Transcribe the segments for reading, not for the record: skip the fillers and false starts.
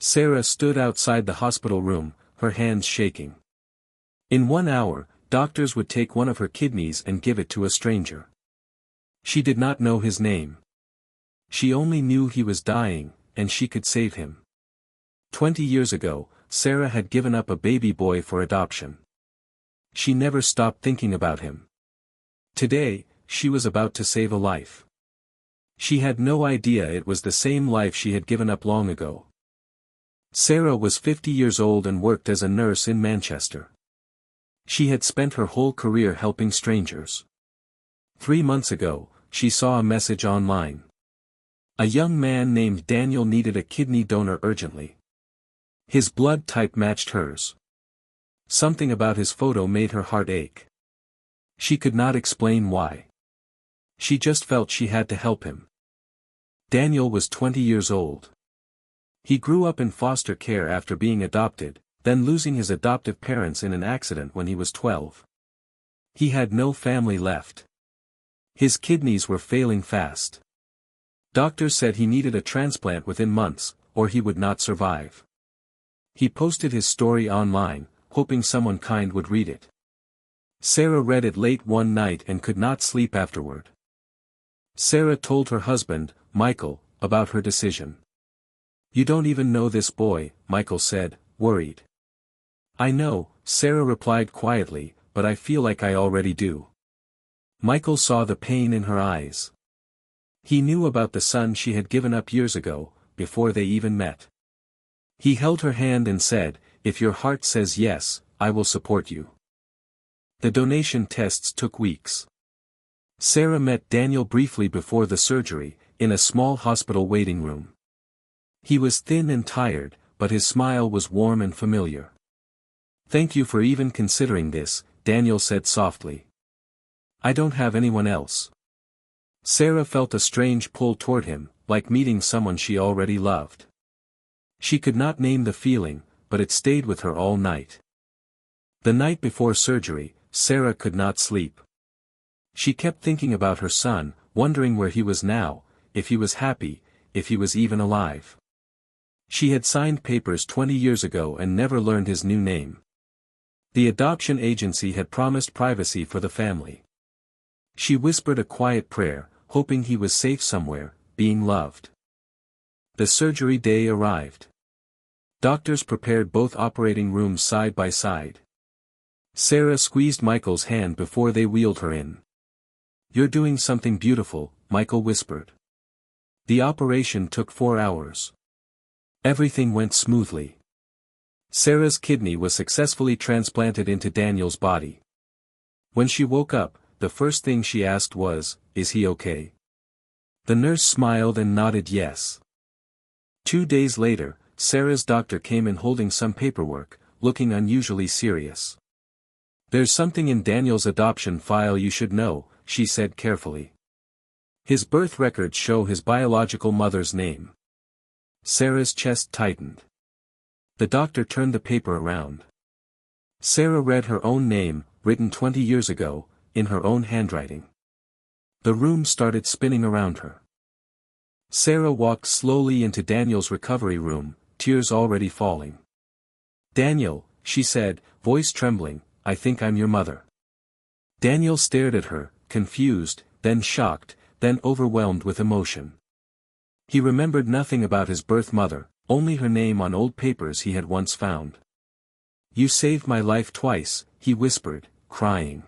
Sarah stood outside the hospital room, her hands shaking. In 1 hour, doctors would take one of her kidneys and give it to a stranger. She did not know his name. She only knew he was dying, and she could save him. 20 years ago, Sarah had given up a baby boy for adoption. She never stopped thinking about him. Today, she was about to save a life. She had no idea it was the same life she had given up long ago. Sarah was 50 years old and worked as a nurse in Manchester. She had spent her whole career helping strangers. 3 months ago, she saw a message online. A young man named Daniel needed a kidney donor urgently. His blood type matched hers. Something about his photo made her heart ache. She could not explain why. She just felt she had to help him. Daniel was 20 years old. He grew up in foster care after being adopted, then losing his adoptive parents in an accident when he was 12. He had no family left. His kidneys were failing fast. Doctors said he needed a transplant within months, or he would not survive. He posted his story online, hoping someone kind would read it. Sarah read it late one night and could not sleep afterward. Sarah told her husband, Michael, about her decision. "You don't even know this boy," Michael said, worried. "I know," Sarah replied quietly, "but I feel like I already do." Michael saw the pain in her eyes. He knew about the son she had given up years ago, before they even met. He held her hand and said, "If your heart says yes, I will support you." The donation tests took weeks. Sarah met Daniel briefly before the surgery, in a small hospital waiting room. He was thin and tired, but his smile was warm and familiar. "Thank you for even considering this," Daniel said softly. "I don't have anyone else." Sarah felt a strange pull toward him, like meeting someone she already loved. She could not name the feeling, but it stayed with her all night. The night before surgery, Sarah could not sleep. She kept thinking about her son, wondering where he was now, if he was happy, if he was even alive. She had signed papers 20 years ago and never learned his new name. The adoption agency had promised privacy for the family. She whispered a quiet prayer, hoping he was safe somewhere, being loved. The surgery day arrived. Doctors prepared both operating rooms side by side. Sarah squeezed Michael's hand before they wheeled her in. "You're doing something beautiful," Michael whispered. The operation took 4 hours. Everything went smoothly. Sarah's kidney was successfully transplanted into Daniel's body. When she woke up, the first thing she asked was, "Is he okay?" The nurse smiled and nodded yes. 2 days later, Sarah's doctor came in holding some paperwork, looking unusually serious. "There's something in Daniel's adoption file you should know," she said carefully. "His birth records show his biological mother's name." Sarah's chest tightened. The doctor turned the paper around. Sarah read her own name, written 20 years ago, in her own handwriting. The room started spinning around her. Sarah walked slowly into Daniel's recovery room, tears already falling. "Daniel," she said, voice trembling, "I think I'm your mother." Daniel stared at her, confused, then shocked, then overwhelmed with emotion. He remembered nothing about his birth mother, only her name on old papers he had once found. "You saved my life twice," he whispered, crying.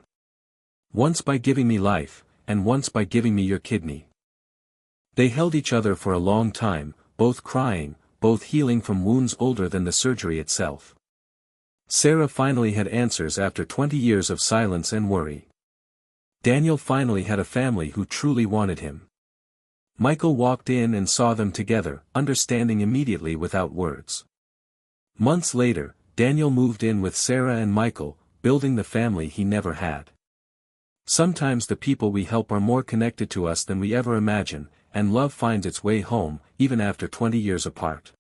"Once by giving me life, and once by giving me your kidney." They held each other for a long time, both crying, both healing from wounds older than the surgery itself. Sarah finally had answers after 20 years of silence and worry. Daniel finally had a family who truly wanted him. Michael walked in and saw them together, understanding immediately without words. Months later, Daniel moved in with Sarah and Michael, building the family he never had. Sometimes the people we help are more connected to us than we ever imagine, and love finds its way home, even after 20 years apart.